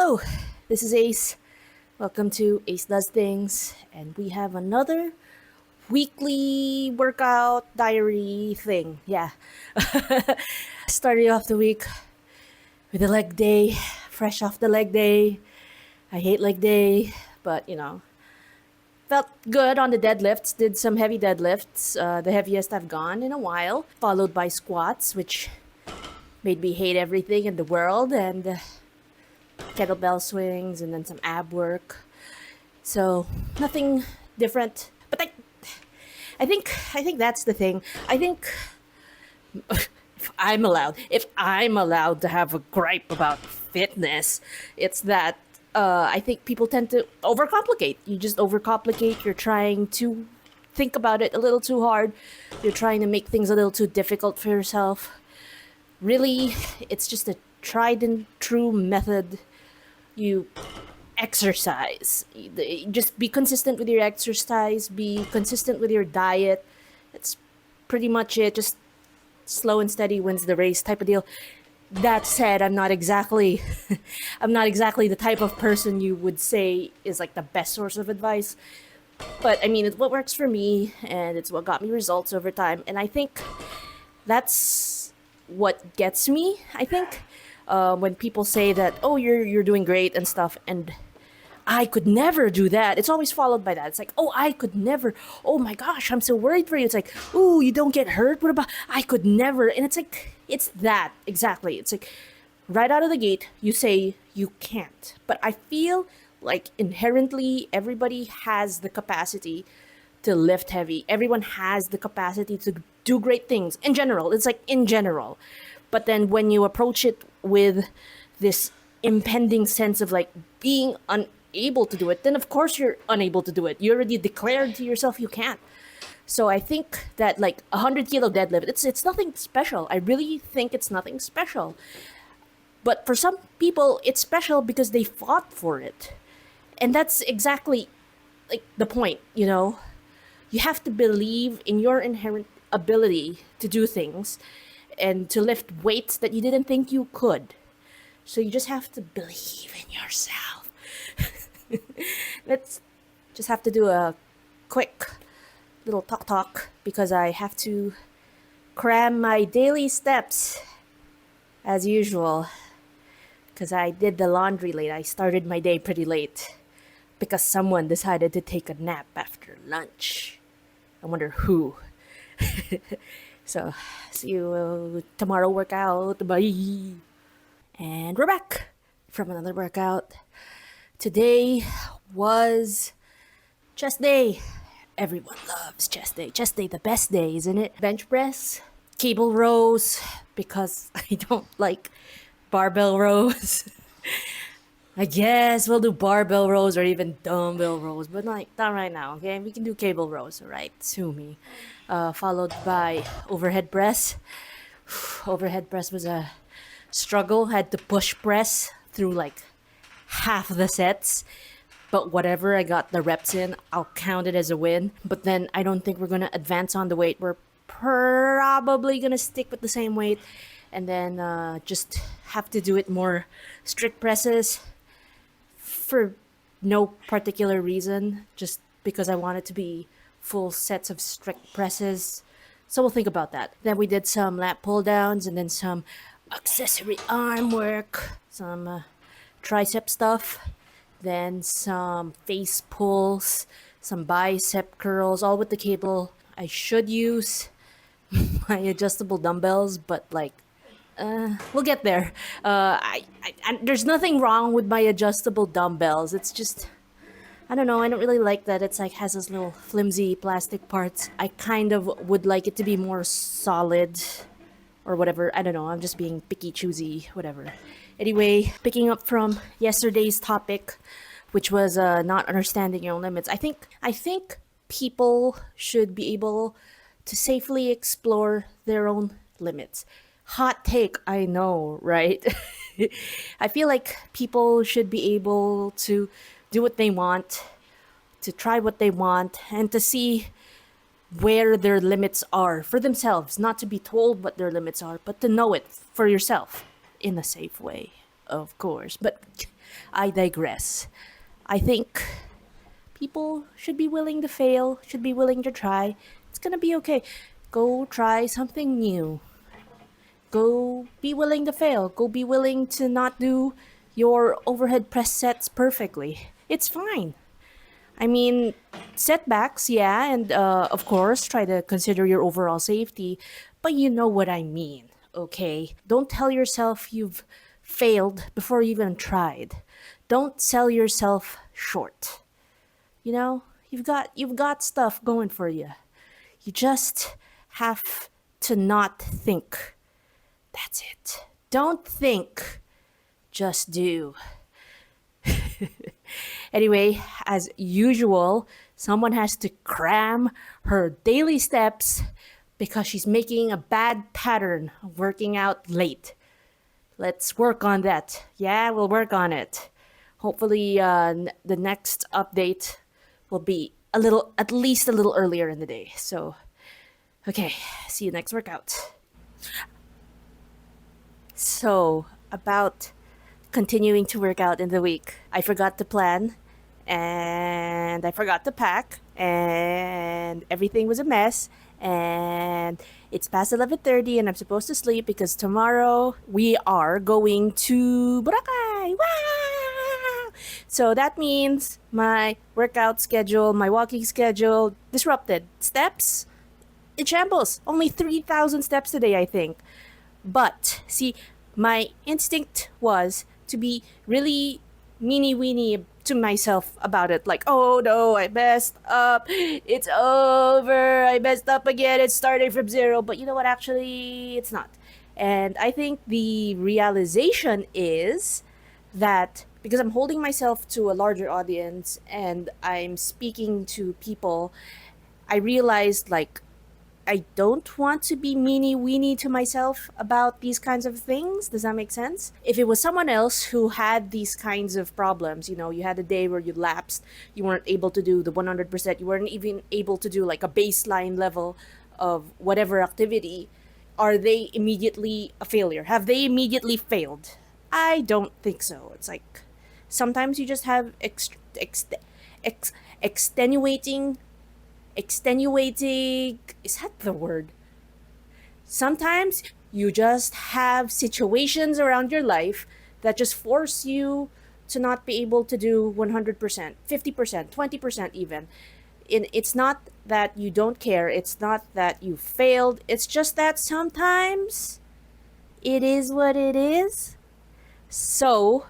Hello, this is Ace. Welcome to Ace Does Things, and we have another weekly workout diary thing. Yeah. Starting off the week with a leg day, fresh off the leg day. I hate leg day, but felt good on the deadlifts. Did some heavy deadlifts, the heaviest I've gone in a while, followed by squats, which made me hate everything in the world, and kettlebell swings, and then some ab work. So nothing different. But I think that's the thing. I think if I'm allowed to have a gripe about fitness, it's that I think people tend to overcomplicate. You just overcomplicate. You're trying to think about it a little too hard. You're trying to make things a little too difficult for yourself. Really, it's just a tried and true method. You exercise. Just be consistent with your exercise, be consistent with your diet. That's pretty much it. Just slow and steady wins the race type of deal. That said, I'm not exactly I'm not exactly the type of person you would say is like the best source of advice. But I mean, it's what works for me, and it's what got me results over time. And I think that's what gets me. I think when people say that, oh, you're doing great and stuff, and I could never do that. It's always followed by that. It's like, oh, I could never. Oh my gosh, I'm so worried for you. It's like, oh, you don't get hurt. What about? I could never. And it's like, it's that exactly. It's like, right out of the gate, you say you can't. But I feel like inherently, everybody has the capacity to lift heavy. Everyone has the capacity to do great things in general. It's like in general. But then when you approach it with this impending sense of like being unable to do it, then of course you're unable to do it. You already declared to yourself you can't. So I think that like 100 kilo deadlift, it's nothing special. I really think it's nothing special. But for some people, it's special because they fought for it. And that's exactly like the point, you know? You have to believe in your inherent ability to do things and to lift weights that you didn't think you could. So you just have to believe in yourself. Let's just have to do a quick little talk because I have to cram my daily steps as usual because I did the laundry late. I started my day pretty late because someone decided to take a nap after lunch. I wonder who. So, see you tomorrow workout. Bye. And we're back from another workout. Today was chest day. Everyone loves chest day. Chest day, the best day, isn't it? Bench press, cable rows, because I don't like barbell rows. I guess we'll do barbell rows or even dumbbell rows, but like not right now, okay? We can do cable rows, alright? Sue me. Followed by overhead press. Overhead press was a struggle. Had to push press through like half the sets. But whatever, I got the reps in. I'll count it as a win. But then I don't think we're gonna advance on the weight. We're probably gonna stick with the same weight and then just have to do it more strict presses for no particular reason, just because I want it to be full sets of strict presses. So we'll think about that. Then we did some lat pull downs and then some accessory arm work, some tricep stuff, then some face pulls, some bicep curls, all with the cable. I should use my adjustable dumbbells, but like we'll get there. There's nothing wrong with my adjustable dumbbells. It's just, I don't know. I don't really like that. It's like has those little flimsy plastic parts. I kind of would like it to be more solid, or whatever. I don't know. I'm just being picky, choosy, whatever. Anyway, picking up from yesterday's topic, which was not understanding your own limits. I think people should be able to safely explore their own limits. Hot take, I know, right? I feel like people should be able to do what they want, to try what they want, and to see where their limits are for themselves. Not to be told what their limits are, but to know it for yourself in a safe way, of course. But I digress. I think people should be willing to fail, should be willing to try. It's gonna be okay. Go try something new. Go be willing to fail. Go be willing to not do your overhead press sets perfectly. It's fine. I mean, setbacks, yeah, and of course, try to consider your overall safety, but you know what I mean, okay? Don't tell yourself you've failed before you even tried. Don't sell yourself short. You know, you've got stuff going for you. You just have to not think. That's it. Don't think, just do. Anyway, as usual, someone has to cram her daily steps because she's making a bad pattern of working out late. Let's work on that. Yeah, we'll work on it. Hopefully, the next update will be at least a little earlier in the day. So, okay, see you next workout. So, about continuing to work out in the week. I forgot to plan and I forgot to pack and everything was a mess and it's past 11:30 and I'm supposed to sleep because tomorrow we are going to Boracay. Wow! So that means my workout schedule, my walking schedule disrupted. Steps in shambles. Only 3,000 steps today, I think. But see, my instinct was to be really meanie weenie to myself about it. Like, oh no, I messed up. It's over. I messed up again. It's starting from zero. But you know what? Actually, it's not. And I think the realization is that because I'm holding myself to a larger audience and I'm speaking to people, I realized like I don't want to be meanie weenie to myself about these kinds of things. Does that make sense? If it was someone else who had these kinds of problems, you know, you had a day where you lapsed, you weren't able to do the 100%, you weren't even able to do like a baseline level of whatever activity, are they immediately a failure? Have they immediately failed? I don't think so. It's like sometimes you just have ex- extenuating extenuating, is that the word? Sometimes you just have situations around your life that just force you to not be able to do 100%, 50%, 20% even. It's not that you don't care, it's not that you failed, it's just that sometimes it is what it is. So,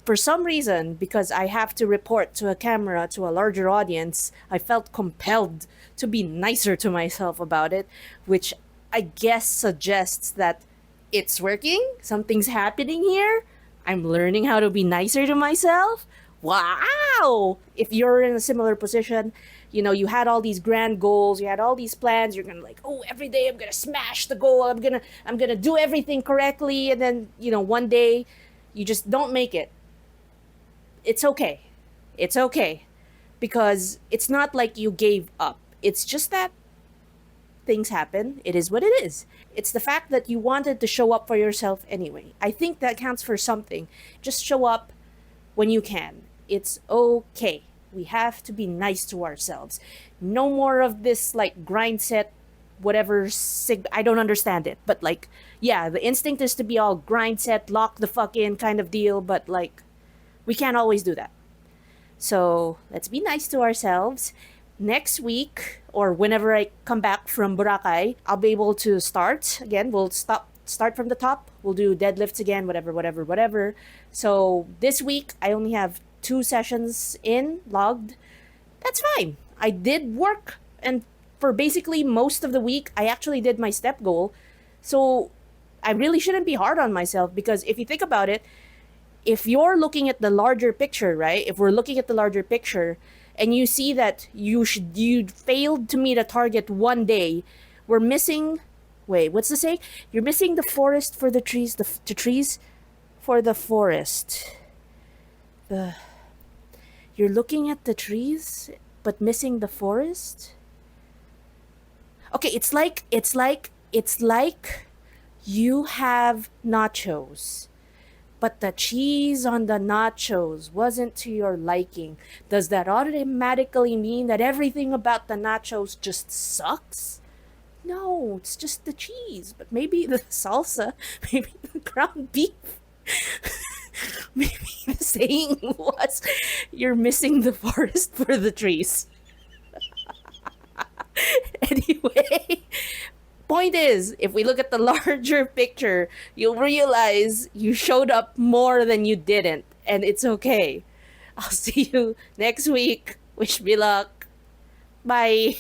for some reason, because I have to report to a camera to a larger audience, I felt compelled to be nicer to myself about it, which I guess suggests that it's working. Something's happening here. I'm learning how to be nicer to myself. Wow! If you're in a similar position, you know, you had all these grand goals, you had all these plans, you're gonna like, oh, every day I'm gonna smash the goal, I'm gonna do everything correctly, and then, you know, one day you just don't make it. It's okay. It's okay. Because it's not like you gave up. It's just that things happen. It is what it is. It's the fact that you wanted to show up for yourself anyway. I think that counts for something. Just show up when you can. It's okay. We have to be nice to ourselves. No more of this like grind set, whatever. I don't understand it. But like, yeah, the instinct is to be all grind set, lock the fuck in kind of deal. But like, we can't always do that. So let's be nice to ourselves. Next week, or whenever I come back from Boracay, I'll be able to start again. We'll start from the top. We'll do deadlifts again, whatever, whatever, whatever. So this week, I only have 2 sessions in logged. That's fine. I did work, and for basically most of the week, I actually did my step goal. So I really shouldn't be hard on myself because if you think about it, if you're looking at the larger picture, right? If we're looking at the larger picture and you see that you failed to meet a target one day, we're missing, wait, what's the saying? You're missing the forest for the trees, the trees for the forest. The You're looking at the trees but missing the forest? Okay, it's like you have nachos but the cheese on the nachos wasn't to your liking. Does that automatically mean that everything about the nachos just sucks? No, it's just the cheese, but maybe the salsa, maybe the ground beef. Maybe the saying was, you're missing the forest for the trees. Anyway, point is, if we look at the larger picture, you'll realize you showed up more than you didn't, and it's okay. I'll see you next week. Wish me luck. Bye.